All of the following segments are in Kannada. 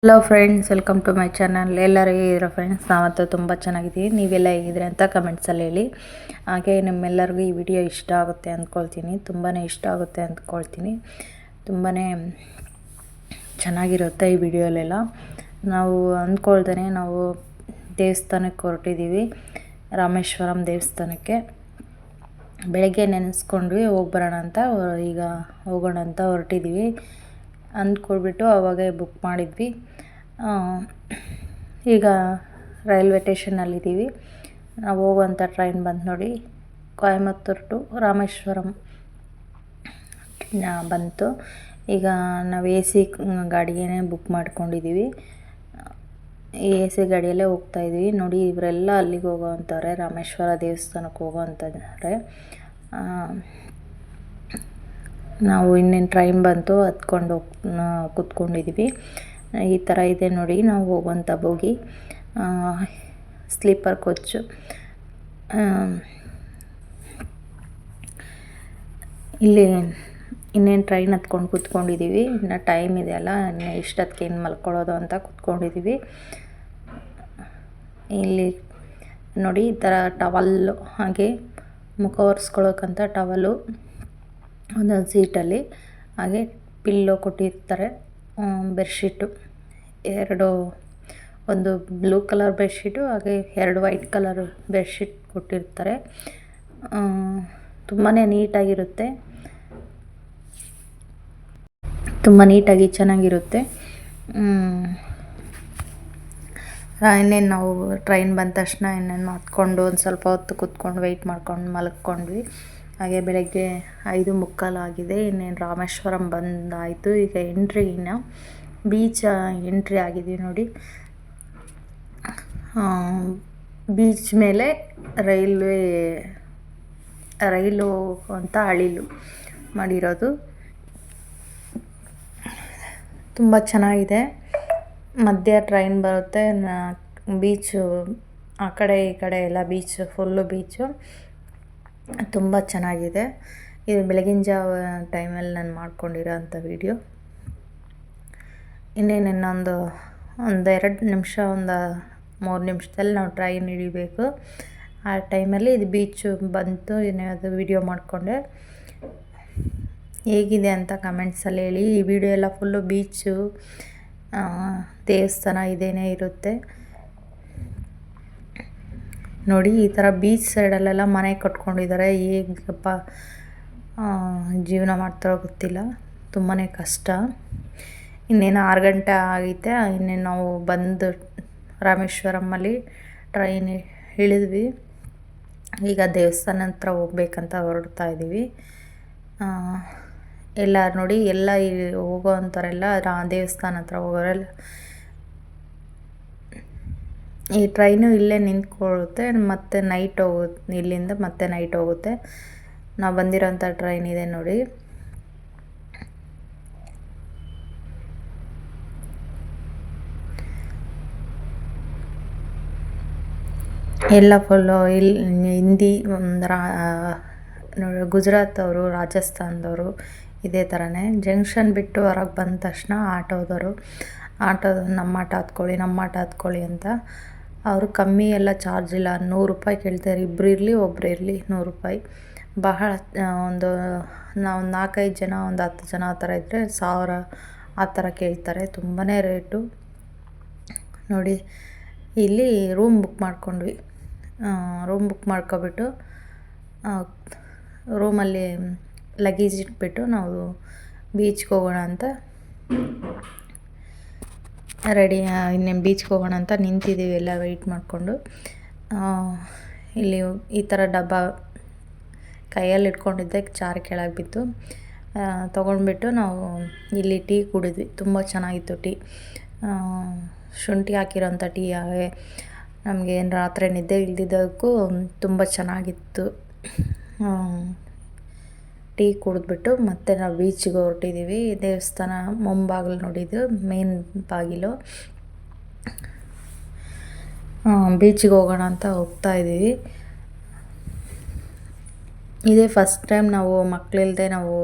Hello friends, welcome to my channel. ಎಲ್ಲರೂ ಹೇಗಿದ್ದೀರಾ ಫ್ರೆಂಡ್ಸ್? ನಾವಂತೂ ತುಂಬ ಚೆನ್ನಾಗಿದ್ದೀವಿ. ನೀವೆಲ್ಲ ಹೇಗಿದ್ದೀರಿ ಅಂತ ಕಮೆಂಟ್ಸಲ್ಲಿ ಹೇಳಿ. ಹಾಗೆ ನಿಮ್ಮೆಲ್ಲರಿಗೂ ಈ ವಿಡಿಯೋ ಇಷ್ಟ ಆಗುತ್ತೆ ಅಂದ್ಕೊಳ್ತೀನಿ. ತುಂಬಾ ಇಷ್ಟ ಆಗುತ್ತೆ ಅಂದ್ಕೊಳ್ತೀನಿ. ತುಂಬಾ ಚೆನ್ನಾಗಿರುತ್ತೆ ಈ ವಿಡಿಯೋಲೆಲ್ಲ. ನಾವು ಅಂದ್ಕೊಳ್ದೇ ನಾವು ದೇವಸ್ಥಾನಕ್ಕೆ ಹೊರಟಿದ್ದೀವಿ, ರಾಮೇಶ್ವರಂ ದೇವಸ್ಥಾನಕ್ಕೆ. ಬೆಳಗ್ಗೆ ನೆನೆಸ್ಕೊಂಡ್ವಿ ಹೋಗ್ಬರೋಣ ಅಂತ, ಈಗ ಹೋಗೋಣ ಅಂತ ಹೊರಟಿದ್ದೀವಿ ಅಂದ್ಕೊಳ್ಬಿಟ್ಟು ಅವಾಗೆ ಬುಕ್ ಮಾಡಿದ್ವಿ. ಈಗ ರೈಲ್ವೆ ಸ್ಟೇಷನ್ನಲ್ಲಿದ್ದೀವಿ. ನಾವು ಹೋಗುವಂಥ ಟ್ರೈನ್ ಬಂದು ನೋಡಿ, ಕೊಯಮತ್ತೂರು ಟು ರಾಮೇಶ್ವರಂ ಬಂತು. ಈಗ ನಾವು ಎ ಸಿ ಗಾಡಿಗೆ ಬುಕ್ ಮಾಡ್ಕೊಂಡಿದ್ದೀವಿ. ಈ ಎ ಸಿ ಗಾಡಿಯಲ್ಲೇ ಹೋಗ್ತಾಯಿದ್ದೀವಿ. ನೋಡಿ, ಇವರೆಲ್ಲ ಅಲ್ಲಿಗೆ ಹೋಗೋ ಅಂತಾರೆ, ರಾಮೇಶ್ವರ ದೇವಸ್ಥಾನಕ್ಕೆ ಹೋಗೋ ಅಂತಾರೆ. ನಾವು ಇನ್ನೇನು ಟ್ರೈನ್ ಬಂತು, ಹತ್ಕೊಂಡು ಕೂತ್ಕೊಂಡಿದ್ದೀವಿ. ಈ ಥರ ಇದೆ ನೋಡಿ ನಾವು ಹೋಗುವಂಥ ಬೋಗಿ, ಸ್ಲೀಪರ್ ಕೋಚು. ಇಲ್ಲಿ ಇನ್ನೇನು ಟ್ರೈನ್ ಹತ್ಕೊಂಡು ಕೂತ್ಕೊಂಡಿದ್ದೀವಿ. ಇನ್ನು ಟೈಮ್ ಇದೆಯಲ್ಲ, ಇನ್ನು ಇಷ್ಟೊತ್ತಿಗೆ ಏನು ಮಲ್ಕೊಳ್ಳೋದು ಅಂತ ಕೂತ್ಕೊಂಡಿದ್ದೀವಿ. ಇಲ್ಲಿ ನೋಡಿ, ಈ ಥರ ಟವಲ್ಲು, ಹಾಗೆ ಮುಖ ಒರೆಸ್ಕೊಳ್ಳೋಕ್ಕಂತ ಟವಲು ಒಂದೊಂದು ಸೀಟಲ್ಲಿ, ಹಾಗೆ ಪಿಲ್ಲೋ ಕೊಟ್ಟಿರ್ತಾರೆ. ಬೆಡ್ಶೀಟು ಒಂದು ಬ್ಲೂ ಕಲರ್ ಬೆಡ್ಶೀಟು, ಹಾಗೆ 2 ವೈಟ್ ಕಲರ್ ಬೆಡ್ಶೀಟ್ ಕೊಟ್ಟಿರ್ತಾರೆ. ತುಂಬಾ ನೀಟಾಗಿರುತ್ತೆ, ತುಂಬ ನೀಟಾಗಿ ಚೆನ್ನಾಗಿರುತ್ತೆ. ಇನ್ನೇನು ನಾವು ಟ್ರೈನ್ ಬಂದ ತಕ್ಷಣ ಇನ್ನೇನು ಹತ್ಕೊಂಡು ಒಂದು ಸ್ವಲ್ಪ ಹೊತ್ತು ಕೂತ್ಕೊಂಡು ವೆಯ್ಟ್ ಮಾಡ್ಕೊಂಡು ಮಲ್ಕೊಂಡ್ವಿ. ಹಾಗೆ ಬೆಳಗ್ಗೆ 5:45 ಆಗಿದೆ. ಇನ್ನೇನು ರಾಮೇಶ್ವರಂ ಬಂದಾಯಿತು. ಈಗ ಎಂಟ್ರಿನ ಬೀಚ್ ಎಂಟ್ರಿ ಆಗಿದ್ದೀವಿ ನೋಡಿ. ಬೀಚ್ ಮೇಲೆ ರೈಲು ಅಂತ ಅಳಿಲು ಮಾಡಿರೋದು. ತುಂಬ ಚೆನ್ನಾಗಿದೆ. ಮಧ್ಯ ಟ್ರೈನ್ ಬರುತ್ತೆ. ಬೀಚು ಆ ಕಡೆ ಈ ಕಡೆ ಎಲ್ಲ ಬೀಚು, ಫುಲ್ಲು ಬೀಚು ತುಂಬ ಚೆನ್ನಾಗಿದೆ. ಇದು ಬೆಳಗಿನ ಜಾವ ಟೈಮಲ್ಲಿ ನಾನು ಮಾಡ್ಕೊಂಡಿರೋ ಅಂಥ ವೀಡಿಯೋ. ಇನ್ನೇನು ಇನ್ನೊಂದು 2 ನಿಮಿಷ, 3 ನಿಮಿಷದಲ್ಲಿ ನಾವು ಟ್ರೈನ್ ಹಿಡಿಬೇಕು. ಆ ಟೈಮಲ್ಲಿ ಇದು ಬೀಚು ಬಂತು. ಅದು ವೀಡಿಯೋ ಮಾಡಿಕೊಂಡೆ. ಹೇಗಿದೆ ಅಂತ ಕಮೆಂಟ್ಸಲ್ಲಿ ಹೇಳಿ. ಈ ವಿಡಿಯೋ ಎಲ್ಲ ಫುಲ್ಲು ಬೀಚು, ದೇವಸ್ಥಾನ ಇದೇನೇ ಇರುತ್ತೆ ನೋಡಿ. ಈ ಥರ ಬೀಚ್ ಸೈಡಲ್ಲೆಲ್ಲ ಮನೆ ಕಟ್ಕೊಂಡಿದ್ದಾರೆ. ಹೇಗಪ್ಪ ಜೀವನ ಮಾಡ್ತಾರೋ ಗೊತ್ತಿಲ್ಲ, ತುಂಬಾ ಕಷ್ಟ. ಇನ್ನೇನು 6 ಗಂಟೆ ಆಗೈತೆ. ಇನ್ನೇನು ನಾವು ಬಂದು ರಾಮೇಶ್ವರಮಲ್ಲಿ ಟ್ರೈನ್ ಇಳಿದ್ವಿ. ಈಗ ದೇವಸ್ಥಾನ ಹತ್ರ ಹೋಗ್ಬೇಕಂತ ಹೊರಡ್ತಾ ಇದ್ದೀವಿ. ಎಲ್ಲ ನೋಡಿ, ಎಲ್ಲ ಹೋಗೋ ಅಂಥವರೆಲ್ಲ ದೇವಸ್ಥಾನ ಹತ್ರ ಹೋಗೋರೆಲ್ಲ. ಈ ಟ್ರೈನು ಇಲ್ಲೇ ನಿಂತ್ಕೊಳ್ಳುತ್ತೆ, ಮತ್ತೆ ನೈಟ್ ಹೋಗುತ್ತೆ. ಇಲ್ಲಿಂದ ಮತ್ತೆ ನೈಟ್ ಹೋಗುತ್ತೆ. ನಾವು ಬಂದಿರೋಂಥ ಟ್ರೈನ್ ಇದೆ ನೋಡಿ. ಎಲ್ಲ ಫುಲ್ಲು ಹಿಂದಿ, ಗುಜರಾತ್ ಅವರು, ರಾಜಸ್ಥಾನದವರು ಇದೇ ಥರನೇ. ಜಂಕ್ಷನ್ ಬಿಟ್ಟು ಹೊರಗೆ ಬಂದ ತಕ್ಷಣ ಆಟೋ ನಮ್ಮ ಆಟೋ ಹತ್ಕೊಳ್ಳಿ ಅಂತ. ಅವರು ಕಮ್ಮಿ ಎಲ್ಲ ಚಾರ್ಜ್ ಇಲ್ಲ, 100 ರೂಪಾಯಿ ಕೇಳ್ತಾರೆ. ಇಬ್ಬರು ಇರಲಿ ಒಬ್ಬರು ಇರಲಿ 100 ರೂಪಾಯಿ. ಬಹಳ ನಾವು 4-5 ಜನ, ಒಂದು 10 ಜನ ಆ ಥರ ಇದ್ದರೆ 1000 ಆ ಥರ ಕೇಳ್ತಾರೆ. ತುಂಬಾ ರೇಟು ನೋಡಿ. ಇಲ್ಲಿ ರೂಮ್ ಬುಕ್ ಮಾಡ್ಕೊಂಡ್ವಿ. ರೂಮ್ ಬುಕ್ ಮಾಡ್ಕೊಬಿಟ್ಟು ರೂಮಲ್ಲಿ ಲಗೇಜ್ ಇಟ್ಬಿಟ್ಟು ನಾವು ಬೀಚ್ಗೆ ಹೋಗೋಣ ಅಂತ ಇನ್ನೇನು ಬೀಚ್ಗೆ ಹೋಗೋಣ ಅಂತ ನಿಂತಿದ್ದೀವಿ, ಎಲ್ಲ ವೆಯ್ಟ್ ಮಾಡಿಕೊಂಡು. ಇಲ್ಲಿ ಈ ಥರ ಡಬ್ಬ ಕೈಯಲ್ಲಿ ಇಟ್ಕೊಂಡಿದ್ದೆ, ಜಾರಿ ಕೆಳಗೆ ಬಿತ್ತು. ತೊಗೊಂಡ್ಬಿಟ್ಟು ನಾವು ಇಲ್ಲಿ ಟೀ ಕುಡಿದ್ವಿ. ತುಂಬ ಚೆನ್ನಾಗಿತ್ತು ಟೀ. ಶುಂಠಿ ಹಾಕಿರೋಂಥ ಟೀ. ಹಾಗೆ ನಮಗೆ ಏನು ರಾತ್ರಿ ನಿದ್ದೆ ಇಲ್ದಿದ್ದಕ್ಕೂ ತುಂಬ ಚೆನ್ನಾಗಿತ್ತು. ಟೀ ಕುಡಿದ್ಬಿಟ್ಟು ಮತ್ತೆ ನಾವು ಬೀಚಿಗೆ ಹೊರಟಿದ್ದೀವಿ. ದೇವಸ್ಥಾನ ಮುಂಬಾಗಿಲು ನೋಡಿದ್ದು, ಮೇನ್ ಬಾಗಿಲು. ಬೀಚಿಗೆ ಹೋಗೋಣ ಅಂತ ಹೋಗ್ತಾ ಇದ್ದೀವಿ. ಇದೇ ಫಸ್ಟ್ ಟೈಮ್ ನಾವು ಮಕ್ಕಳಿಲ್ಲದೆ ನಾವು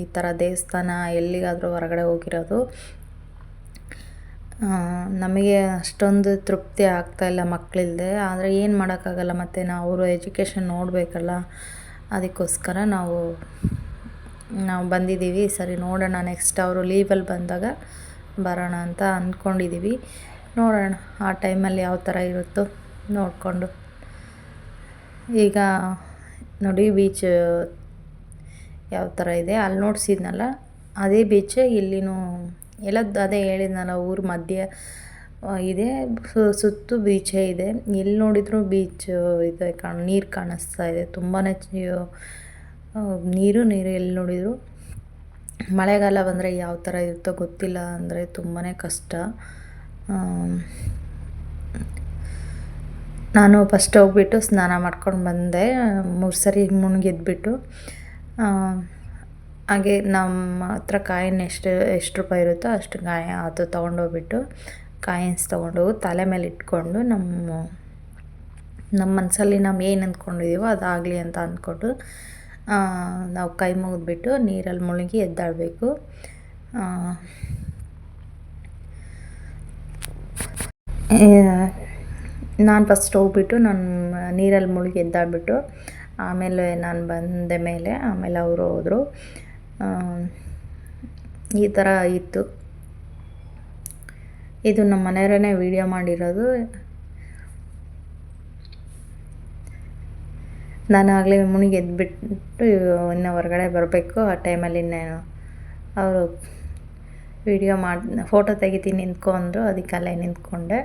ಈ ಥರ ದೇವಸ್ಥಾನ ಎಲ್ಲಿಗಾದರೂ ಹೊರಗಡೆ ಹೋಗಿರೋದು. ನಮಗೆ ಅಷ್ಟೊಂದು ತೃಪ್ತಿ ಆಗ್ತಾಯಿಲ್ಲ ಮಕ್ಕಳಿಲ್ಲದೆ. ಆದರೆ ಏನು ಮಾಡೋಕ್ಕಾಗಲ್ಲ, ಮತ್ತು ಅವರು ಎಜುಕೇಷನ್ ನೋಡಬೇಕಲ್ಲ, ಅದಕ್ಕೋಸ್ಕರ ನಾವು ಬಂದಿದ್ದೀವಿ. ಸರಿ ನೋಡೋಣ, ನೆಕ್ಸ್ಟ್ ಅವರು ಲೀವಲ್ಲಿ ಬಂದಾಗ ಬರೋಣ ಅಂತ ಅಂದ್ಕೊಂಡಿದ್ದೀವಿ. ನೋಡೋಣ ಆ ಟೈಮಲ್ಲಿ ಯಾವ ಥರ ಇರುತ್ತೋ ನೋಡಿಕೊಂಡು. ಈಗ ನೋಡಿ ಬೀಚ್ ಯಾವ ಥರ ಇದೆ, ಅಲ್ಲಿ ನೋಡಿಸಿದ್ನಲ್ಲ ಅದೇ ಬೀಚ್ ಇಲ್ಲಿನೂ ಎಲ್ಲದ್ದು ಅದೇ ಹೇಳಿದ್ನಲ್ಲ, ಊರ ಮಧ್ಯೆ ಇದೆ, ಸುತ್ತು ಬೀಚೇ ಇದೆ. ಎಲ್ಲಿ ನೋಡಿದರೂ ಬೀಚ್ ಇದೆ, ನೀರು ಕಾಣಿಸ್ತಾ ಇದೆ. ತುಂಬಾ ನೀರು ಎಲ್ಲಿ ನೋಡಿದರೂ. ಮಳೆಗಾಲ ಬಂದರೆ ಯಾವ ಥರ ಇರುತ್ತೋ ಗೊತ್ತಿಲ್ಲ, ಅಂದರೆ ತುಂಬಾ ಕಷ್ಟ. ನಾನು ಫಸ್ಟ್ ಹೋಗ್ಬಿಟ್ಟು ಸ್ನಾನ ಮಾಡ್ಕೊಂಡು ಬಂದೆ, 3 ಸರಿ ಮುಳುಗೆದ್ಬಿಟ್ಟು. ಹಾಗೆ ನಮ್ಮ ಹತ್ರ ಕಾಯಿನ್ ಎಷ್ಟು ರೂಪಾಯಿ ಇರುತ್ತೋ ಅಷ್ಟು ಅದು ತೊಗೊಂಡೋಗ್ಬಿಟ್ಟು ಕಾಯಿನ್ಸ್ ತೊಗೊಂಡೋಗಿ ತಲೆ ಮೇಲೆ ಇಟ್ಕೊಂಡು ನಮ್ಮ ಮನಸ್ಸಲ್ಲಿ ನಾವು ಏನು ಅಂದ್ಕೊಂಡಿದ್ದೀವೋ ಅದಾಗಲಿ ಅಂತ ಅಂದ್ಕೊಂಡು ನಾವು ಕೈ ಮುಗಿದ್ಬಿಟ್ಟು ನೀರಲ್ಲಿ ಮುಳುಗಿ ಎದ್ದಾಡಬೇಕು. ನಾನು ಫಸ್ಟ್ ಹೋಗ್ಬಿಟ್ಟು ನಾನು ನೀರಲ್ಲಿ ಮುಳುಗಿ ಎದ್ದಾಡ್ಬಿಟ್ಟು ಆಮೇಲೆ ನಾನು ಬಂದ ಮೇಲೆ ಆಮೇಲೆ ಅವರು ಹೋದರು. ಈ ಥರ ಇತ್ತು. ಇದು ನಮ್ಮ ಮನೆಯವರೇ ವೀಡಿಯೋ ಮಾಡಿರೋದು. ನಾನು ಆಗಲೇ ಮುಳುಗಿ ಎದ್ಬಿಟ್ಟು ಇನ್ನೂ ಹೊರಗಡೆ ಬರಬೇಕು. ಆ ಟೈಮಲ್ಲಿ ಇನ್ನೇನು ಅವರು ವೀಡಿಯೋ ಫೋಟೋ ತೆಗಿತೀನಿ ನಿಂತ್ಕೊ ಅಂದರು, ಅದಕ್ಕೆ ಅಲ್ಲೇ ನಿಂತ್ಕೊಂಡೆ.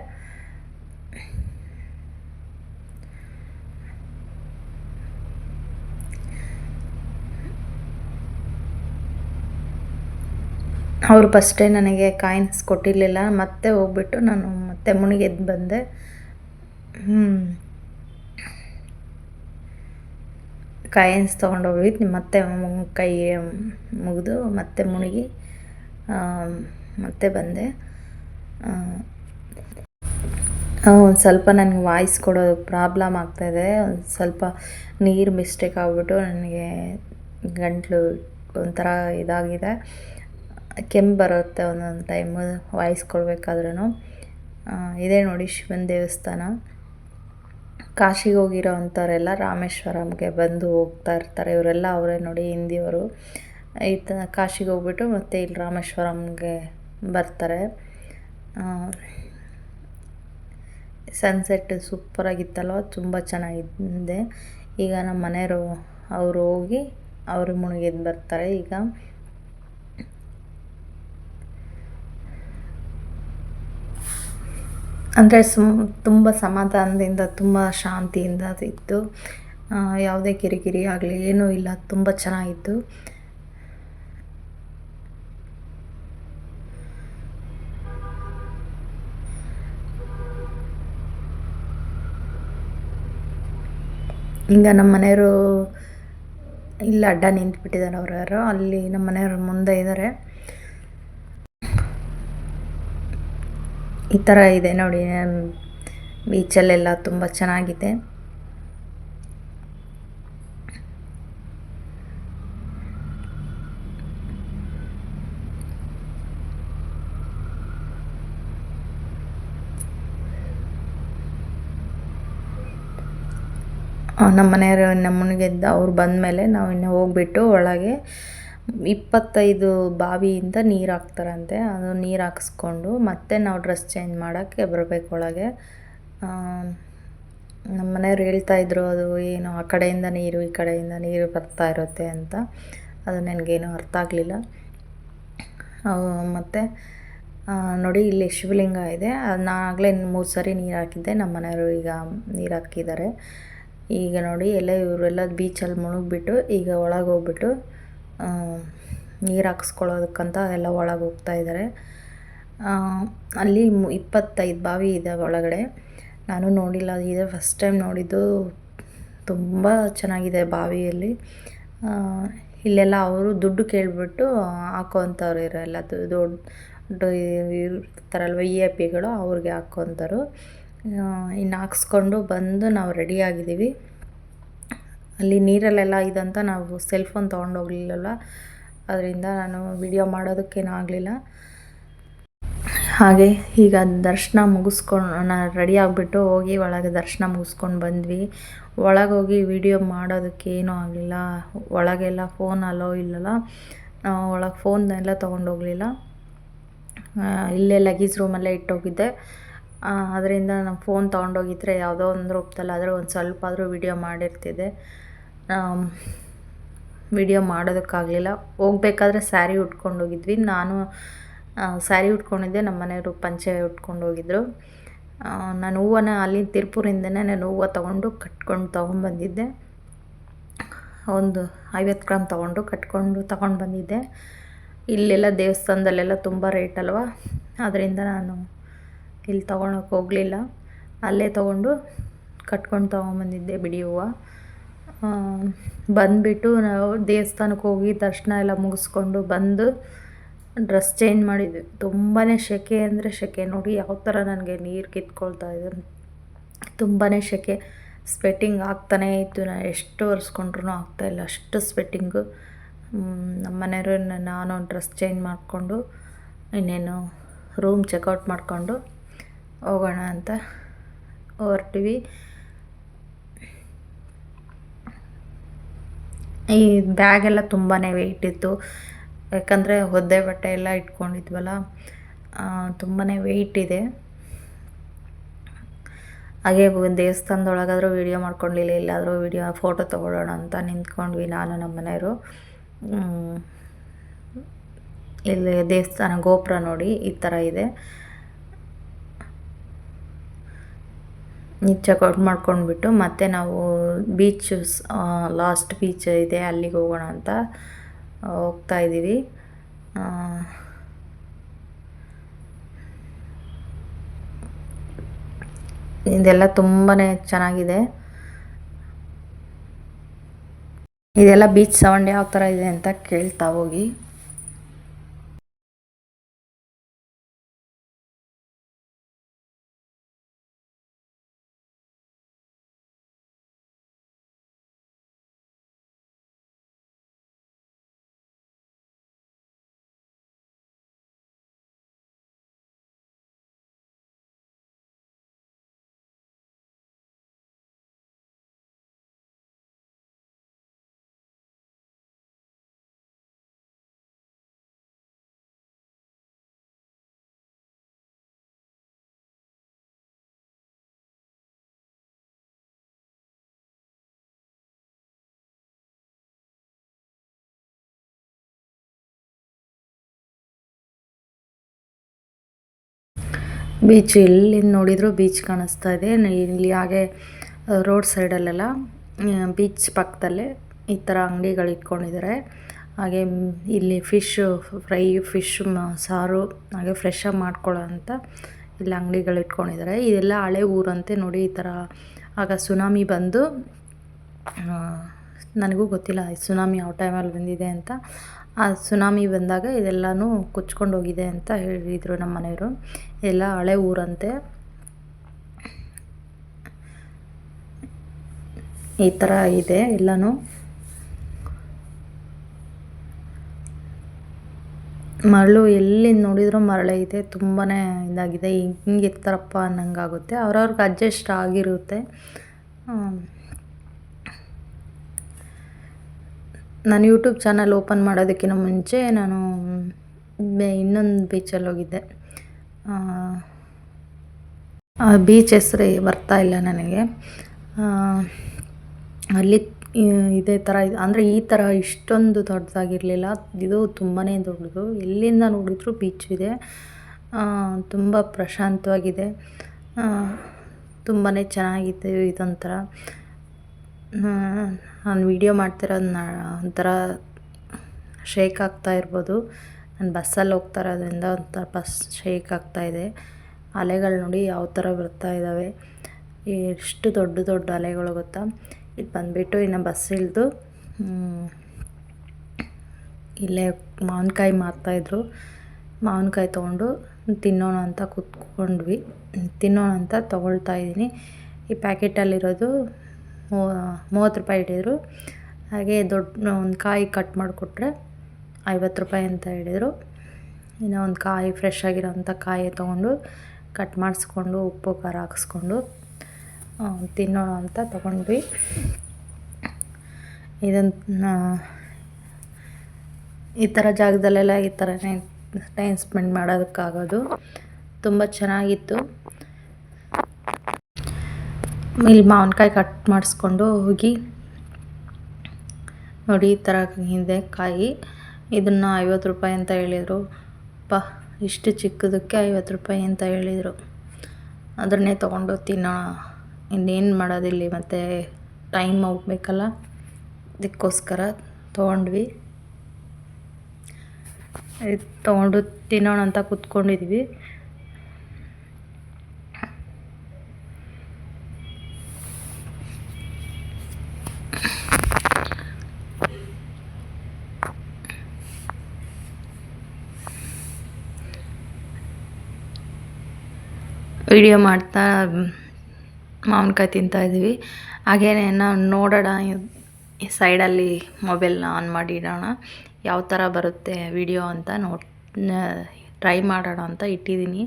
ಅವರು ಫಸ್ಟೇ ನನಗೆ ಕಾಯಿನ್ಸ್ ಕೊಟ್ಟಿರಲಿಲ್ಲ. ಮತ್ತೆ ಹೋಗ್ಬಿಟ್ಟು ನಾನು ಮತ್ತೆ ಮುಳುಗಿ ಎದ್ದು ಬಂದೆ. ಕಾಯಿನ್ಸ್ ತೊಗೊಂಡೋಗಿ ಮತ್ತೆ ಕೈ ಮುಗಿದು ಮತ್ತೆ ಮುಳುಗಿ ಮತ್ತೆ ಬಂದೆ. ಒಂದು ಸ್ವಲ್ಪ ನನಗೆ ವಾಯ್ಸ್ ಕೊಡೋದು ಪ್ರಾಬ್ಲಮ್ ಆಗ್ತಾಯಿದೆ. ಒಂದು ಸ್ವಲ್ಪ ನೀರು ಮಿಸ್ಟೇಕ್ ಆಗಿಬಿಟ್ಟು ನನಗೆ ಗಂಟಲು ಒಂಥರ ಇದಾಗಿದೆ, ಕೆಮ್ಮು ಬರುತ್ತೆ ಒಂದೊಂದು ಟೈಮು ವಾಯ್ಸ್ ಕೊಡಬೇಕಾದ್ರೂ. ಇದೇ ನೋಡಿ ಶಿವನ ದೇವಸ್ಥಾನ. ಕಾಶಿಗೆ ಹೋಗಿರೋ ಅಂಥವರೆಲ್ಲ ರಾಮೇಶ್ವರಂಗೆ ಬಂದು ಹೋಗ್ತಾ ಇರ್ತಾರೆ. ಇವರೆಲ್ಲ ಅವರೇ ನೋಡಿ, ಹಿಂದಿಯವರು. ಕಾಶಿಗೆ ಹೋಗ್ಬಿಟ್ಟು ಮತ್ತೆ ಇಲ್ಲಿ ರಾಮೇಶ್ವರಂಗೆ ಬರ್ತಾರೆ. ಸನ್ಸೆಟ್ ಸೂಪರಾಗಿತ್ತಲ್ವ, ತುಂಬ ಚೆನ್ನಾಗಿದೆ. ಈಗ ನಮ್ಮ ಮನೆಯವರು ಅವರು ಹೋಗಿ ಅವರು ಮುಳುಗಿದ್ದು ಬರ್ತಾರೆ. ಈಗ ಅಂದರೆ ತುಂಬ ಸಮಾಧಾನದಿಂದ ತುಂಬ ಶಾಂತಿಯಿಂದ ಇತ್ತು. ಯಾವುದೇ ಕಿರಿಕಿರಿ ಆಗಲಿ ಏನೂ ಇಲ್ಲ, ತುಂಬ ಚೆನ್ನಾಗಿತ್ತು. ಈಗ ನಮ್ಮ ಮನೆಯವರು ಇಲ್ಲಿ ಅಡ್ಡ ನಿಂತ್ಬಿಟ್ಟಿದ್ದಾರೆ. ಅವ್ರು ಯಾರೋ ಅಲ್ಲಿ ನಮ್ಮ ಮನೆಯವ್ರ ಮುಂದೆ ಇದ್ದಾರೆ. ಈ ಥರ ಇದೆ ನೋಡಿ, ಬೀಚಲ್ಲೆಲ್ಲ ತುಂಬ ಚೆನ್ನಾಗಿದೆ. ನಮ್ಮ ಮನೆಯವರು ನಮ್ಮನಿಗೆದ್ದ ಅವ್ರು ಬಂದಮೇಲೆ ನಾವು ಇನ್ನು ಹೋಗ್ಬಿಟ್ಟು ಒಳಗೆ 25 ಬಾವಿಯಿಂದ ನೀರು ಹಾಕ್ತಾರಂತೆ. ಅದು ನೀರು ಹಾಕಿಸ್ಕೊಂಡು ಮತ್ತೆ ನಾವು ಡ್ರೆಸ್ ಚೇಂಜ್ ಮಾಡೋಕ್ಕೆ ಬರಬೇಕು ಒಳಗೆ. ನಮ್ಮ ಮನೆಯವ್ರು ಹೇಳ್ತಾಯಿದ್ರು, ಅದು ಏನು ಆ ಕಡೆಯಿಂದ ನೀರು ಈ ಕಡೆಯಿಂದ ನೀರು ಬರ್ತಾ ಇರುತ್ತೆ ಅಂತ. ಅದು ನನಗೇನು ಅರ್ಥ ಆಗಲಿಲ್ಲ. ಮತ್ತು ನೋಡಿ ಇಲ್ಲಿ ಶಿವಲಿಂಗ ಇದೆ. ನಾನು ಆಗಲೇ 3 ಸರಿ ನೀರು ಹಾಕಿದ್ದೆ. ನಮ್ಮ ಮನೆಯವರು ಈಗ ನೀರು ಹಾಕಿದ್ದಾರೆ. ಈಗ ನೋಡಿ ಇವರೆಲ್ಲ ಬೀಚಲ್ಲಿ ಮುಳುಗ್ಬಿಟ್ಟು ಈಗ ಒಳಗೆ ಹೋಗ್ಬಿಟ್ಟು ನೀರು ಹಾಕ್ಸ್ಕೊಳ್ಳೋದಕ್ಕಂತ ಎಲ್ಲ ಒಳಗೆ ಹೋಗ್ತಾಯಿದ್ದಾರೆ. ಅಲ್ಲಿ 25 ಬಾವಿ ಇದೆ ಒಳಗಡೆ. ನಾನು ನೋಡಿಲ್ಲ, ಇದೇ ಫಸ್ಟ್ ಟೈಮ್ ನೋಡಿದ್ದು. ತುಂಬ ಚೆನ್ನಾಗಿದೆ ಬಾವಿಯಲ್ಲಿ. ಇಲ್ಲೆಲ್ಲ ಅವರು ದುಡ್ಡು ಕೇಳಿಬಿಟ್ಟು ಹಾಕೋವಂಥವ್ರು ಇರೋಲ್ಲ, ದೊಡ್ಡ ಇರ್ತಾರಲ್ವ VIP ಅವ್ರಿಗೆ ಹಾಕೋವಂಥವ್ರು. ಇನ್ನು ಹಾಕ್ಸ್ಕೊಂಡು ಬಂದು ನಾವು ರೆಡಿಯಾಗಿದ್ದೀವಿ. ಅಲ್ಲಿ ನೀರಲ್ಲೆಲ್ಲ ಇದಂತ ನಾವು ಸೆಲ್ಫೋನ್ ತೊಗೊಂಡೋಗ್ಲಿಲ್ಲಲ್ಲ, ಅದರಿಂದ ನಾನು ವಿಡಿಯೋ ಮಾಡೋದಕ್ಕೇನೂ ಆಗಲಿಲ್ಲ. ಹಾಗೆ ಈಗ ದರ್ಶನ ಮುಗಿಸ್ಕೊಂಡು ನಾನು ರೆಡಿ ಆಗಿಬಿಟ್ಟು ಹೋಗಿ ಒಳಗೆ ದರ್ಶನ ಮುಗಿಸ್ಕೊಂಡು ಬಂದ್ವಿ. ಒಳಗೆ ಹೋಗಿ ವಿಡಿಯೋ ಮಾಡೋದಕ್ಕೆ ಏನೂ ಆಗಲಿಲ್ಲ. ಒಳಗೆಲ್ಲ ಫೋನ್ ಅಲೋ ಇಲ್ಲಲ್ಲ, ಒಳಗೆ ಫೋನ್ನೆಲ್ಲ ತೊಗೊಂಡೋಗಲಿಲ್ಲ. ಇಲ್ಲೇ ಲಗೇಜ್ ರೂಮಲ್ಲೇ ಇಟ್ಟೋಗಿದ್ದೆ. ಅದರಿಂದ ನಾನು ಫೋನ್ ತೊಗೊಂಡೋಗಿದ್ರೆ ಯಾವುದೋ ಒಂದು ರೂಪದಲ್ಲಾದರೂ ಒಂದು ಸ್ವಲ್ಪ ಆದರೂ ವಿಡಿಯೋ ಮಾಡಿರ್ತಿದ್ದೆ. ವಿಡಿಯೋ ಮಾಡೋದಕ್ಕಾಗಲಿಲ್ಲ. ಹೋಗ್ಬೇಕಾದ್ರೆ ಸ್ಯಾರಿ ಉಟ್ಕೊಂಡು ಹೋಗಿದ್ವಿ. ನಾನು ಸ್ಯಾರಿ ಉಟ್ಕೊಂಡಿದ್ದೆ, ನಮ್ಮ ಮನೆಯವರು ಪಂಚೆ ಉಟ್ಕೊಂಡು ಹೋಗಿದ್ದರು. ನಾನು ಹೂವನ್ನ ಅಲ್ಲಿ ತಿರುಪುರಿಂದನೇ ನಾನು ಹೂವು ತೊಗೊಂಡು ತೊಗೊಂಡ್ಬಂದಿದ್ದೆ. ಒಂದು 50 ಗ್ರಾಮ್ ತಗೊಂಡು ಬಂದಿದ್ದೆ. ಇಲ್ಲೆಲ್ಲ ದೇವಸ್ಥಾನದಲ್ಲೆಲ್ಲ ತುಂಬ ರೇಟ್ ಅಲ್ವ, ಅದರಿಂದ ನಾನು ಇಲ್ಲಿ ತೊಗೊಳಕ್ಕೆ ಹೋಗಲಿಲ್ಲ. ಅಲ್ಲೇ ಕಟ್ಕೊಂಡು ತೊಗೊಂಬಂದಿದ್ದೆ ಬಿಡಿ ಹೂವು. ಬಂದುಬಿಟ್ಟು ನಾವು ದೇವಸ್ಥಾನಕ್ಕೆ ಹೋಗಿ ದರ್ಶನ ಎಲ್ಲ ಮುಗಿಸ್ಕೊಂಡು ಬಂದು ಡ್ರೆಸ್ ಚೇಂಜ್ ಮಾಡಿದ್ವಿ. ತುಂಬಾ ಸೆಕೆ ಅಂದರೆ ಸೆಕೆ, ನೋಡಿ ಯಾವ ಥರ ನನಗೆ ನೀರು ಕಿತ್ಕೊಳ್ತಾ ಇದೆ. ತುಂಬಾ ಸೆಕೆ, ಸ್ವೆಟ್ಟಿಂಗ್ ಆಗ್ತಾನೇ ಇತ್ತು. ನಾನು ಎಷ್ಟು ಒರೆಸ್ಕೊಂಡ್ರೂ ಆಗ್ತಾಯಿಲ್ಲ, ಅಷ್ಟು ಸ್ವೆಟ್ಟಿಂಗು. ನಮ್ಮ ಮನೆಯವರು ನಾನು ಡ್ರೆಸ್ ಚೇಂಜ್ ಮಾಡಿಕೊಂಡು ಇನ್ನೇನು ರೂಮ್ ಚೆಕ್ಔಟ್ ಮಾಡಿಕೊಂಡು ಹೋಗೋಣ ಅಂತ ಹೊರಟಿವಿ. ಈ ಬ್ಯಾಗೆಲ್ಲ ತುಂಬಾ ವೆಯ್ಟ್ ಇತ್ತು, ಯಾಕಂದರೆ ಒದ್ದೆ ಬಟ್ಟೆ ಎಲ್ಲ ಇಟ್ಕೊಂಡಿದ್ವಲ್ಲ, ತುಂಬಾ ವೆಯ್ಟ್ ಇದೆ. ಹಾಗೆ ದೇವಸ್ಥಾನದೊಳಗಾದರೂ ವೀಡಿಯೋ ಮಾಡ್ಕೊಂಡಿಲ್ಲ, ಎಲ್ಲಾದರೂ ಫೋಟೋ ತೊಗೊಳ್ಳೋಣ ಅಂತ ನಿಂತ್ಕೊಂಡ್ವಿ ನಾನು ನಮ್ಮ ಮನೆಯವರು. ಇಲ್ಲಿ ದೇವಸ್ಥಾನ ಗೋಪುರ ನೋಡಿ ಈ ಥರ ಇದೆ. ಚೆಕ್ಔಟ್ ಮಾಡ್ಕೊಂಡ್ಬಿಟ್ಟು ಮತ್ತೆ ನಾವು ಲಾಸ್ಟ್ ಬೀಚ್ ಇದೆ, ಅಲ್ಲಿಗೆ ಹೋಗೋಣ ಅಂತ ಹೋಗ್ತಾಯಿದ್ದೀವಿ. ಇದೆಲ್ಲ ತುಂಬಾ ಚೆನ್ನಾಗಿದೆ. ಇದೆಲ್ಲ ಬೀಚ್ ಸೌಂಡ್ ಯಾವ ಥರ ಇದೆ ಅಂತ ಕೇಳ್ತಾ ಹೋಗಿ. ಬೀಚ್ ಎಲ್ಲಿ ನೋಡಿದರೂ ಬೀಚ್ ಕಾಣಿಸ್ತಾ ಇದೆ. ಇಲ್ಲಿ ಹಾಗೆ ರೋಡ್ ಸೈಡಲ್ಲೆಲ್ಲ ಬೀಚ್ ಪಕ್ಕದಲ್ಲೇ ಈ ಥರ ಅಂಗಡಿಗಳು ಇಟ್ಕೊಂಡಿದ್ದಾರೆ. ಹಾಗೆ ಇಲ್ಲಿ ಫ್ರೈ ಫಿಶ್ ಸಾರು ಹಾಗೆ ಫ್ರೆಶ್ಶಾಗಿ ಮಾಡ್ಕೊಳ್ಳೋ ಅಂತ ಇಲ್ಲಿ ಅಂಗಡಿಗಳು ಇಟ್ಕೊಂಡಿದ್ದಾರೆ. ಇದೆಲ್ಲ ಹಳೆ ಊರಂತೆ ನೋಡಿ. ಈ ಥರ ಆಗ ಸುನಾಮಿ ಬಂದು, ನನಗೂ ಗೊತ್ತಿಲ್ಲ ಸುನಾಮಿ ಯಾವ ಟೈಮಲ್ಲಿ ಬಂದಿದೆ ಅಂತ. ಆ ಸುನಾಮಿ ಬಂದಾಗ ಇದೆಲ್ಲನೂ ಕೊಚ್ಕೊಂಡು ಹೋಗಿದೆ ಅಂತ ಹೇಳಿದರು ನಮ್ಮ ಮನೆಯವರು. ಎಲ್ಲ ಹಳೆ ಊರಂತೆ. ಈ ಥರ ಇದೆ ಎಲ್ಲನೂ. ಮರಳು ಎಲ್ಲಿ ನೋಡಿದರೂ ಮರಳೆ ಇದೆ, ತುಂಬಾ ಇದಾಗಿದೆ. ಹಿಂಗಿರ್ತಾರಪ್ಪ ಅನ್ನಂಗಾಗುತ್ತೆ. ಅವ್ರವ್ರಿಗೆ ಅಡ್ಜಸ್ಟ್ ಆಗಿರುತ್ತೆ. ನಾನು ಯೂಟ್ಯೂಬ್ ಚಾನಲ್ ಓಪನ್ ಮಾಡೋದಕ್ಕಿಂತ ಮುಂಚೆ ನಾನು ಇನ್ನೊಂದು ಬೀಚಲ್ಲಿ ಹೋಗಿದ್ದೆ. ಆ ಬೀಚ್ ಹೆಸರು ಬರ್ತಾ ಇಲ್ಲ ನನಗೆ. ಅಲ್ಲಿ ಇದೇ ಥರ ಅಂದರೆ ಈ ಥರ ಇಷ್ಟೊಂದು ದೊಡ್ಡದಾಗಿರಲಿಲ್ಲ. ಇದು ತುಂಬಾ ದೊಡ್ಡದು. ಎಲ್ಲಿಂದ ನೋಡಿದರೂ ಬೀಚ್ ಇದೆ. ತುಂಬ ಪ್ರಶಾಂತವಾಗಿದೆ. ತುಂಬಾ ಚೆನ್ನಾಗಿದೆ. ಇದೊಂಥರ ನಾನು ವೀಡಿಯೋ ಮಾಡ್ತಿರೋದು ಒಂಥರ ಶೇಕ್ ಆಗ್ತಾ ಇರ್ಬೋದು. ನಾನು ಬಸ್ಸಲ್ಲಿ ಹೋಗ್ತಾ ಇರೋದ್ರಿಂದ ಒಂಥರ ಶೇಕ್ ಆಗ್ತಾಯಿದೆ. ಅಲೆಗಳು ನೋಡಿ ಯಾವ ಥರ ಬರ್ತಾ ಇದ್ದಾವೆ. ಎಷ್ಟು ದೊಡ್ಡ ದೊಡ್ಡ ಅಲೆಗಳು ಗೊತ್ತಾ. ಇದು ಬಂದುಬಿಟ್ಟು ಇನ್ನು ಬಸ್ ಇಳಿದು ಇಲ್ಲೇ ಮಾವಿನಕಾಯಿ ಮಾರ್ತಾಯಿದ್ರು. ಮಾವಿನಕಾಯಿ ತೊಗೊಂಡು ತಿನ್ನೋಣ ಅಂತ ಕೂತ್ಕೊಂಡ್ವಿ. ತಿನ್ನೋಣ ಅಂತ ತೊಗೊಳ್ತಾ ಇದ್ದೀನಿ. ಈ ಪ್ಯಾಕೆಟಲ್ಲಿರೋದು 30 ರೂಪಾಯಿ ಹಿಡಿದ್ರು. ಹಾಗೆ ದೊಡ್ಡ ಒಂದು ಕಾಯಿ ಕಟ್ ಮಾಡಿಕೊಟ್ರೆ 50 ರೂಪಾಯಿ ಅಂತ ಹೇಳಿದರು. ಇನ್ನೂ ಒಂದು ಕಾಯಿ ಫ್ರೆಶ್ ಆಗಿರೋಂಥ ಕಾಯಿ ತೊಗೊಂಡು ಕಟ್ ಮಾಡಿಸ್ಕೊಂಡು ಉಪ್ಪು ಖಾರ ಹಾಕಿಸ್ಕೊಂಡು ತಿನ್ನೋಣ ಅಂತ ತೊಗೊಂಡ್ವಿ. ಇದನ್ನು ಈ ಥರ ಜಾಗದಲ್ಲೆಲ್ಲ ಈ ಥರನೇ ಟೈಮ್ ಸ್ಪೆಂಡ್ ಮಾಡೋದಕ್ಕಾಗೋದು. ತುಂಬ ಚೆನ್ನಾಗಿತ್ತು. ಇಲ್ಲಿ ಮಾವಿನಕಾಯಿ ಕಟ್ ಮಾಡಿಸ್ಕೊಂಡು ಹೋಗಿ ನೋಡಿ, ಈ ಥರ ಇದೆ ಕಾಯಿ. ಇದನ್ನು 50 ರೂಪಾಯಿ ಅಂತ ಹೇಳಿದರು. ಇಷ್ಟು ಚಿಕ್ಕದಕ್ಕೆ 50 ರೂಪಾಯಿ ಅಂತ ಹೇಳಿದರು. ಅದನ್ನೇ ತೊಗೊಂಡು ತಿನ್ನೋಣ, ಇನ್ನೇನು ಮಾಡೋದಿಲ್ಲಿ, ಮತ್ತು ಟೈಮ್ ಹೋಗ್ಬೇಕಲ್ಲ, ಅದಕ್ಕೋಸ್ಕರ ತೊಗೊಂಡ್ವಿ. ತೊಗೊಂಡು ತಿನ್ನೋಣ ಅಂತ ಕೂತ್ಕೊಂಡಿದ್ವಿ. ವಿಡಿಯೋ ಮಾಡ್ತಾ ಮಾವಿನಕಾಯಿ ತಿಂತಾಯಿದ್ವಿ. ಹಾಗೇನೆ ನಾವು ನೋಡೋಣ, ಸೈಡಲ್ಲಿ ಮೊಬೈಲ್ನ ಆನ್ ಮಾಡಿ ಇಡೋಣ, ಯಾವ ಥರ ಬರುತ್ತೆ ವಿಡಿಯೋ ಅಂತ ಟ್ರೈ ಮಾಡೋಣ ಅಂತ ಇಟ್ಟಿದ್ದೀನಿ.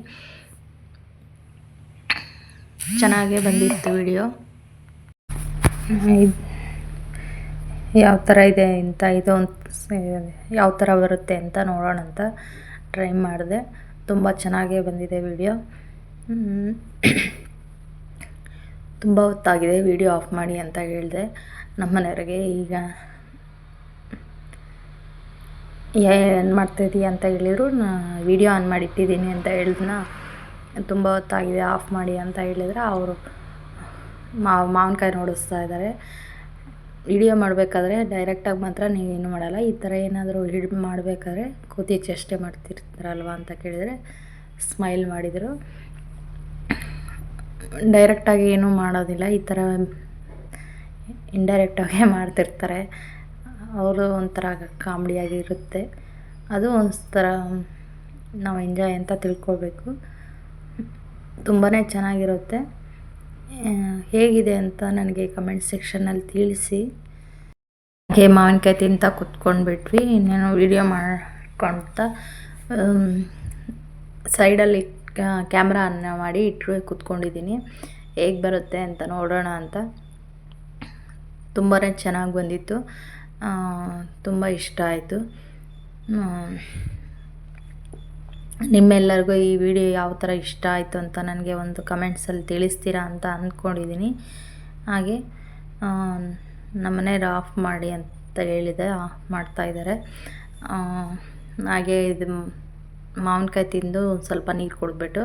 ಚೆನ್ನಾಗೇ ಬಂದಿತ್ತು ವಿಡಿಯೋ. ಯಾವ ಥರ ಇದೆ ಅಂತ ಯಾವ ಥರ ಬರುತ್ತೆ ಅಂತ ನೋಡೋಣ ಅಂತ ಟ್ರೈ ಮಾಡಿದೆ. ತುಂಬ ಚೆನ್ನಾಗೇ ಬಂದಿದೆ ವಿಡಿಯೋ. ತುಂಬ ಹೊತ್ತಾಗಿದೆ, ವಿಡಿಯೋ ಆಫ್ ಮಾಡಿ ಅಂತ ಹೇಳಿದೆ ನಮ್ಮ ಮನೆಯವ್ರಿಗೆ. ಈಗ ಏನು ಮಾಡ್ತಾಯಿದ್ದೀಯ ಅಂತ ಹೇಳಿದರು. ವಿಡಿಯೋ ಆನ್ ಮಾಡಿ ಇಟ್ಟಿದ್ದೀನಿ ಅಂತ ಹೇಳಿದ್ನ. ತುಂಬ ಹೊತ್ತಾಗಿದೆ, ಆಫ್ ಮಾಡಿ ಅಂತ ಹೇಳಿದ್ರೆ ಅವರು ಮಾವಿನಕಾಯಿ ನೋಡಿಸ್ತಾ ಇದ್ದಾರೆ. ವಿಡಿಯೋ ಮಾಡಬೇಕಾದ್ರೆ ಡೈರೆಕ್ಟಾಗಿ ಮಾತ್ರ ನೀವೇನು ಮಾಡಲ್ಲ, ಈ ಥರ ಏನಾದರೂ ಮಾಡಬೇಕಾದ್ರೆ ಕೂತಿ ಚೇಷ್ಟೆ ಮಾಡ್ತಿರ್ತಾರಲ್ವ ಅಂತ ಕೇಳಿದರೆ ಸ್ಮೈಲ್ ಮಾಡಿದರು. ಡೈರೆಕ್ಟಾಗಿ ಏನೂ ಮಾಡೋದಿಲ್ಲ, ಈ ಥರ ಇಂಡೈರೆಕ್ಟಾಗೇ ಮಾಡ್ತಿರ್ತಾರೆ. ಅವರು ಒಂಥರ ಕಾಮಿಡಿಯಾಗಿರುತ್ತೆ. ಅದು ಒಂಥರ ನಾವು ಎಂಜಾಯ್ ಅಂತ ತಿಳ್ಕೊಬೇಕು. ತುಂಬಾ ಚೆನ್ನಾಗಿರುತ್ತೆ. ಹೇಗಿದೆ ಅಂತ ನನಗೆ ಕಮೆಂಟ್ ಸೆಕ್ಷನಲ್ಲಿ ತಿಳಿಸಿ. ಹಾಗೆ ಮಾವಿನಕಾಯಿ ತಿಂತ ಕೂತ್ಕೊಂಡ್ಬಿಟ್ವಿ. ಇನ್ನೇನು ವಿಡಿಯೋ ಮಾಡ್ಕೊಳ್ತಾ ಸೈಡಲ್ಲಿ ಕ್ಯಾಮ್ರಾ ಆನ್ ಮಾಡಿ ಇಟ್ಟು ಕೂತ್ಕೊಂಡಿದ್ದೀನಿ. ಹೇಗೆ ಬರುತ್ತೆ ಅಂತ ನೋಡೋಣ ಅಂತ. ತುಂಬಾ ಚೆನ್ನಾಗಿ ಬಂದಿತ್ತು, ತುಂಬ ಇಷ್ಟ ಆಯಿತು. ನಿಮ್ಮೆಲ್ಲರಿಗೂ ಈ ವಿಡಿಯೋ ಯಾವ ಥರ ಇಷ್ಟ ಆಯಿತು ಅಂತ ನನಗೆ ಒಂದು ಕಮೆಂಟ್ಸಲ್ಲಿ ತಿಳಿಸ್ತೀರಾ ಅಂತ ಅಂದ್ಕೊಂಡಿದ್ದೀನಿ. ಹಾಗೆ ನಮ್ಮನೆಯವ್ರು ಆಫ್ ಮಾಡಿ ಅಂತ ಹೇಳಿದೆ, ಆಫ್ ಮಾಡ್ತಾಯಿದ್ದಾರೆ. ಹಾಗೆ ಇದು ಮಾವಿನಕಾಯಿ ತಿಂದು ಸ್ವಲ್ಪ ನೀರು ಕುಡಿದ್ಬಿಟ್ಟು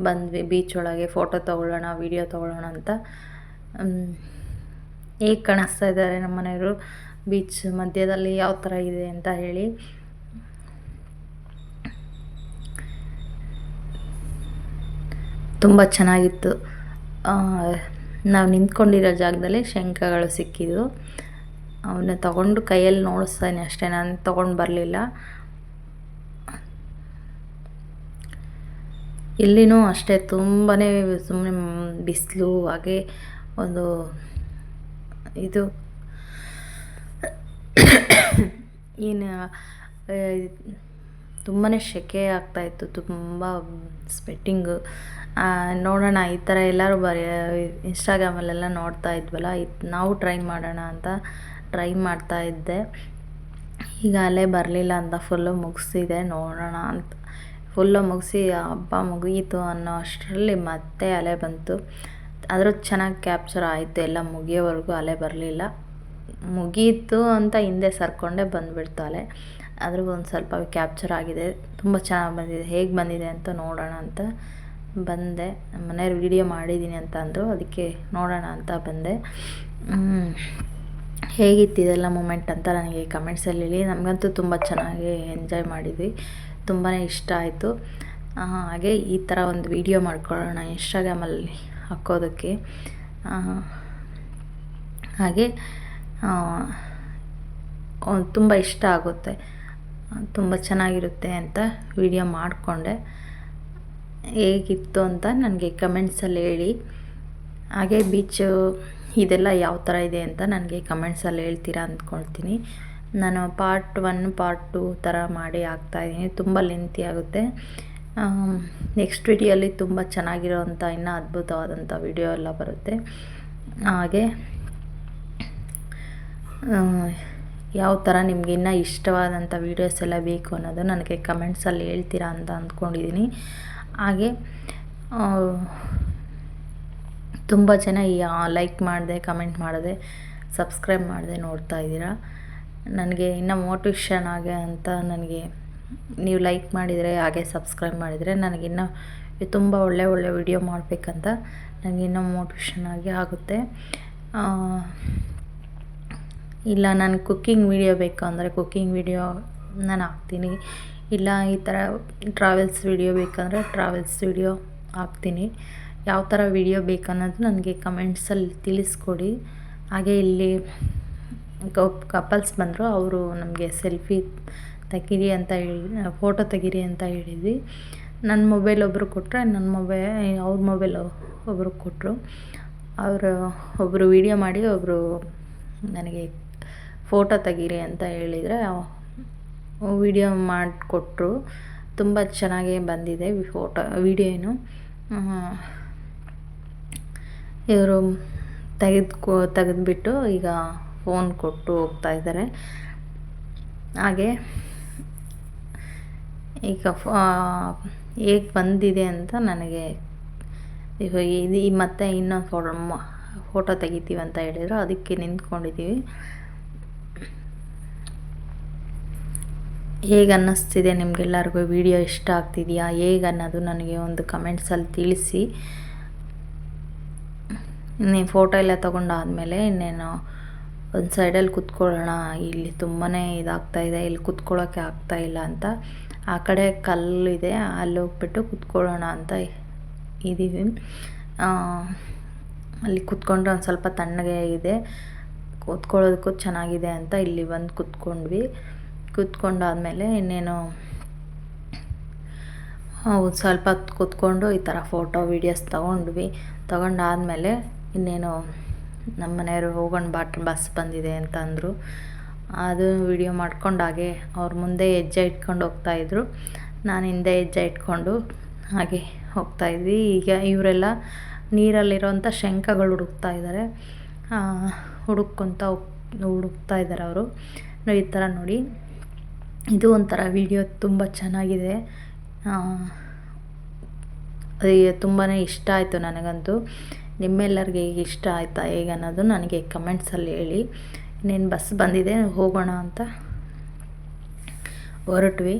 ಬಂದ್ವಿ ಬೀಚ್ ಒಳಗೆ. ಫೋಟೋ ತೊಗೊಳ್ಳೋಣ, ವಿಡಿಯೋ ತೊಗೊಳ್ಳೋಣ ಅಂತ. ಹೇಗೆ ಕಾಣಿಸ್ತಾ ಇದ್ದಾರೆ ನಮ್ಮ ಮನೆಯವರು ಬೀಚ್ ಮಧ್ಯದಲ್ಲಿ, ಯಾವ ಥರ ಇದೆ ಅಂತ ಹೇಳಿ. ತುಂಬ ಚೆನ್ನಾಗಿತ್ತು. ನಾವು ನಿಂತ್ಕೊಂಡಿರೋ ಜಾಗದಲ್ಲಿ ಶಂಖಗಳು ಸಿಕ್ಕಿದ್ವು. ಅವನ್ನ ತೊಗೊಂಡು ಕೈಯಲ್ಲಿ ನೋಡಿಸ್ತಾನೆ ಅಷ್ಟೇ, ನಾನು ತೊಗೊಂಡು ಬರಲಿಲ್ಲ. ಇಲ್ಲಿನೂ ಅಷ್ಟೇ ತುಂಬಾ ಸುಮ್ಮನೆ ಬಿಸಿಲು, ಹಾಗೆ ಒಂದು ಇದು ಏನು ತುಂಬಾ ಸೆಕೆ ಆಗ್ತಾಯಿತ್ತು, ತುಂಬ ಸ್ವೆಟ್ಟಿಂಗು. ನೋಡೋಣ, ಈ ಥರ ಎಲ್ಲರೂ ಇನ್ಸ್ಟಾಗ್ರಾಮಲ್ಲೆಲ್ಲ ನೋಡ್ತಾ ಇದ್ವಲ್ಲ, ನಾವು ಟ್ರೈ ಮಾಡೋಣ ಅಂತ ಟ್ರೈ ಮಾಡ್ತಾಯಿದ್ದೆ. ಈಗ ಅಲೆ ಬರಲಿಲ್ಲ ಅಂತ ಫುಲ್ಲು ಮುಗಿಸಿದೆ, ನೋಡೋಣ ಅಂತ ಫುಲ್ಲು ಮುಗಿಸಿ ಹಬ್ಬ ಮುಗಿಯಿತು ಅನ್ನೋ ಅಷ್ಟರಲ್ಲಿ ಮತ್ತೆ ಅಲೆ ಬಂತು. ಆದರೂ ಚೆನ್ನಾಗಿ ಕ್ಯಾಪ್ಚರ್ ಆಯಿತು, ಎಲ್ಲ ಮುಗಿಯೋವರೆಗೂ ಅಲೆ ಬರಲಿಲ್ಲ. ಮುಗೀತು ಅಂತ ಹಿಂದೆ ಸರ್ಕೊಂಡೆ ಬಂದುಬಿಡ್ತು ಅಲೆ. ಆದರೂ ಒಂದು ಸ್ವಲ್ಪ ಕ್ಯಾಪ್ಚರ್ ಆಗಿದೆ, ತುಂಬ ಚೆನ್ನಾಗಿ ಬಂದಿದೆ. ಹೇಗೆ ಬಂದಿದೆ ಅಂತ ನೋಡೋಣ ಅಂತ ಬಂದೆ. ನಮ್ಮ ಮನೆಯವ್ರು ವೀಡಿಯೋ ಮಾಡಿದ್ದೀನಿ ಅಂತ ಅಂದರು, ಅದಕ್ಕೆ ನೋಡೋಣ ಅಂತ ಬಂದೆ. ಹೇಗಿತ್ತಿದೆಲ್ಲ ಮೂಮೆಂಟ್ ಅಂತ ನನಗೆ ಕಮೆಂಟ್ಸಲ್ಲಿ ಹೇಳಿ. ನಮಗಂತೂ ತುಂಬ ಚೆನ್ನಾಗಿ ಎಂಜಾಯ್ ಮಾಡಿದ್ವಿ, ತುಂಬಾ ಇಷ್ಟ ಆಯಿತು. ಹಾಗೆ ಈ ಥರ ಒಂದು ವಿಡಿಯೋ ಮಾಡ್ಕೊಳ್ಳೋಣ ಇನ್ಸ್ಟಾಗ್ರಾಮಲ್ಲಿ ಹಾಕೋದಕ್ಕೆ. ಹಾಗೆ ತುಂಬ ಇಷ್ಟ ಆಗುತ್ತೆ, ತುಂಬ ಚೆನ್ನಾಗಿರುತ್ತೆ ಅಂತ ವಿಡಿಯೋ ಮಾಡಿಕೊಂಡೆ. ಹೇಗಿತ್ತು ಅಂತ ನನಗೆ ಕಮೆಂಟ್ಸಲ್ಲಿ ಹೇಳಿ. ಹಾಗೆ ಬೀಚು ಇದೆಲ್ಲ ಯಾವ ಥರ ಇದೆ ಅಂತ ನನಗೆ ಕಮೆಂಟ್ಸಲ್ಲಿ ಹೇಳ್ತೀರಾ ಅಂದ್ಕೊಳ್ತೀನಿ. ನಾನು ಪಾರ್ಟ್ 1 ಪಾರ್ಟ್ 2 ಥರ ಮಾಡಿ ಹಾಕ್ತಾಯಿದ್ದೀನಿ. ತುಂಬ ಲೆಂತಿ ಆಗುತ್ತೆ. ನೆಕ್ಸ್ಟ್ ವಿಡಿಯೋಲಿ ತುಂಬ ಚೆನ್ನಾಗಿರೋವಂಥ ಇನ್ನೂ ಅದ್ಭುತವಾದಂಥ ವಿಡಿಯೋ ಎಲ್ಲ ಬರುತ್ತೆ. ಹಾಗೆ ಯಾವ ಥರ ನಿಮ್ಗೆ ಇನ್ನೂ ಇಷ್ಟವಾದಂಥ ವೀಡಿಯೋಸ್ ಎಲ್ಲ ಬೇಕು ಅನ್ನೋದು ನನಗೆ ಕಮೆಂಟ್ಸಲ್ಲಿ ಹೇಳ್ತೀರಾ ಅಂತ ಅಂದ್ಕೊಂಡಿದ್ದೀನಿ. ಹಾಗೆ ತುಂಬ ಜನ ಲೈಕ್ ಮಾಡಿದೆ, ಕಮೆಂಟ್ ಮಾಡಿದೆ, ಸಬ್ಸ್ಕ್ರೈಬ್ ಮಾಡಿದೆ ನೋಡ್ತಾ ಇದ್ದೀರಾ. ನನಗೆ ಇನ್ನೂ ಮೋಟಿವೇಶನ್ ಆಗಿ ಅಂತ ನನಗೆ ನೀವು ಲೈಕ್ ಮಾಡಿದರೆ ಹಾಗೆ ಸಬ್ಸ್ಕ್ರೈಬ್ ಮಾಡಿದರೆ ನನಗಿನ್ನೂ ತುಂಬ ಒಳ್ಳೆ ವಿಡಿಯೋ ಮಾಡಬೇಕಂತ ನನಗಿನ್ನೂ ಮೋಟಿವೇಶನ್ ಆಗಿ ಆಗುತ್ತೆ. ಇಲ್ಲ ನನಗೆ ಕುಕ್ಕಿಂಗ್ ವಿಡಿಯೋ ಬೇಕು ಅಂದರೆ ಕುಕ್ಕಿಂಗ್ ವಿಡಿಯೋ ನಾನು ಹಾಕ್ತೀನಿ. ಇಲ್ಲ ಈ ಥರ ಟ್ರಾವೆಲ್ಸ್ ವಿಡಿಯೋ ಬೇಕಂದರೆ ಟ್ರಾವೆಲ್ಸ್ ವಿಡಿಯೋ ಹಾಕ್ತೀನಿ. ಯಾವ ಥರ ವಿಡಿಯೋ ಬೇಕನ್ನೋದು ನನಗೆ ಕಮೆಂಟ್ಸಲ್ಲಿ ತಿಳಿಸ್ಕೊಡಿ. ಹಾಗೆ ಇಲ್ಲಿ ಕಪಲ್ಸ್ ಬಂದರು, ಅವರು ನಮಗೆ ಸೆಲ್ಫಿ ತೆಗೀರಿ ಅಂತ ಹೇಳಿ, ಫೋಟೋ ತೆಗೀರಿ ಅಂತ ಹೇಳಿದ್ವಿ. ನನ್ನ ಮೊಬೈಲ್ ಒಬ್ಬರು ಕೊಟ್ಟರೆ, ಅವ್ರ ಮೊಬೈಲ್ ಒಬ್ಬರು ಕೊಟ್ಟರು. ಅವರು ಒಬ್ಬರು ವೀಡಿಯೋ ಮಾಡಿ ಒಬ್ಬರು ನನಗೆ ಫೋಟೋ ತೆಗೀರಿ ಅಂತ ಹೇಳಿದರೆ ವೀಡಿಯೋ ಮಾಡಿಕೊಟ್ರು. ತುಂಬ ಚೆನ್ನಾಗೇ ಬಂದಿದೆ ವೀಡಿಯೋನು. ಇವರು ತೆಗೆದುಬಿಟ್ಟು ಈಗ ಫೋನ್ ಕೊಟ್ಟು ಹೋಗ್ತಾ ಇದ್ದಾರೆ. ಹಾಗೆ ಈಗ ಹೇಗೆ ಬಂದಿದೆ ಅಂತ ನನಗೆ ಈಗ ಮತ್ತೆ ಇನ್ನೊಂದು ಫೋಟೋ ತೆಗಿತೀವಿ ಅಂತ ಹೇಳಿದ್ರು, ಅದಕ್ಕೆ ನಿಂತ್ಕೊಂಡಿದ್ದೀವಿ. ಹೇಗೆ ಅನ್ನಿಸ್ತಿದೆ ನಿಮಗೆಲ್ಲರಿಗೂ ವಿಡಿಯೋ ಇಷ್ಟ ಆಗ್ತಿದೆಯಾ ಹೇಗೆ ಅನ್ನೋದು ನನಗೆ ಒಂದು ಕಮೆಂಟ್ಸಲ್ಲಿ ತಿಳಿಸಿ. ಇನ್ನೇನು ಫೋಟೋ ಎಲ್ಲ ತೊಗೊಂಡಾದ್ಮೇಲೆ ಇನ್ನೇನು ಒಂದು ಸೈಡಲ್ಲಿ ಕೂತ್ಕೊಳ್ಳೋಣ, ಇಲ್ಲಿ ತುಂಬಾ ಇದಾಗ್ತಾಯಿದೆ, ಇಲ್ಲಿ ಕೂತ್ಕೊಳ್ಳೋಕ್ಕೆ ಆಗ್ತಾಯಿಲ್ಲ ಅಂತ ಆ ಕಡೆ ಕಲ್ಲಿದೆ, ಅಲ್ಲಿ ಹೋಗ್ಬಿಟ್ಟು ಕೂತ್ಕೊಳ್ಳೋಣ ಅಂತ ಇದ್ದೀವಿ. ಅಲ್ಲಿ ಕೂತ್ಕೊಂಡ್ರೆ ಒಂದು ಸ್ವಲ್ಪ ತಣ್ಣಗೆ ಇದೆ, ಕೂತ್ಕೊಳ್ಳೋದಕ್ಕೂ ಚೆನ್ನಾಗಿದೆ ಅಂತ ಇಲ್ಲಿ ಬಂದು ಕೂತ್ಕೊಂಡ್ವಿ. ಕೂತ್ಕೊಂಡಾದ್ಮೇಲೆ ಇನ್ನೇನು ಸ್ವಲ್ಪ ಹೊತ್ತು ಕೂತ್ಕೊಂಡು ಈ ಥರ ಫೋಟೋ ವೀಡಿಯೋಸ್ ತೊಗೊಂಡಾದ್ಮೇಲೆ ಇನ್ನೇನು ನಮ್ಮ ಮನೆಯವರು ಹೋಗೋಣ ಬಸ್ ಬಂದಿದೆ ಅಂತ ಅಂದರು. ಅದು ವಿಡಿಯೋ ಮಾಡ್ಕೊಂಡಾಗೆ ಅವ್ರ ಮುಂದೆ ಹೆಜ್ಜೆ ಇಟ್ಕೊಂಡು ಹೋಗ್ತಾಯಿದ್ರು, ನಾನು ಹಿಂದೆ ಹೆಜ್ಜೆ ಇಟ್ಕೊಂಡು ಹಾಗೆ ಹೋಗ್ತಾಯಿದ್ವಿ. ಈಗ ಇವರೆಲ್ಲ ನೀರಲ್ಲಿರೋಂಥ ಶಂಖಗಳು ಹುಡುಕ್ತಾ ಇದ್ದಾರೆ, ಹುಡುಕ್ತಾ ಇದ್ದಾರೆ ಅವರು. ಈ ಥರ ನೋಡಿ, ಇದು ಒಂಥರ ವಿಡಿಯೋ ತುಂಬ ಚೆನ್ನಾಗಿದೆ. ತುಂಬಾ ಇಷ್ಟ ಆಯಿತು ನನಗಂತೂ. ನಿಮ್ಮೆಲ್ಲರಿಗೆ ಈಗ ಇಷ್ಟ ಆಯಿತಾ ಹೇಗೆ ಅನ್ನೋದು ನನಗೆ ಕಮೆಂಟ್ಸಲ್ಲಿ ಹೇಳಿ. ಇನ್ನೇನು ಬಸ್ ಬಂದಿದೆ, ಹೋಗೋಣ ಅಂತ ಹೊರಟ್ವಿ.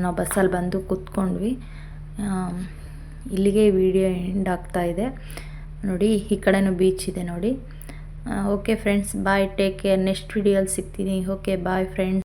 ನಾವು ಬಸ್ಸಲ್ಲಿ ಬಂದು ಕೂತ್ಕೊಂಡ್ವಿ. ಇಲ್ಲಿಗೆ ವಿಡಿಯೋ ಎಂಡ್ ಆಗ್ತಾಯಿದೆ ನೋಡಿ. ಈ ಕಡೆನೂ ಬೀಚ್ ಇದೆ ನೋಡಿ. Okay friends, bye, take care. Next ವಿಡಿಯೋಲಿ ಸಿಗ್ತೀನಿ. Okay bye friends.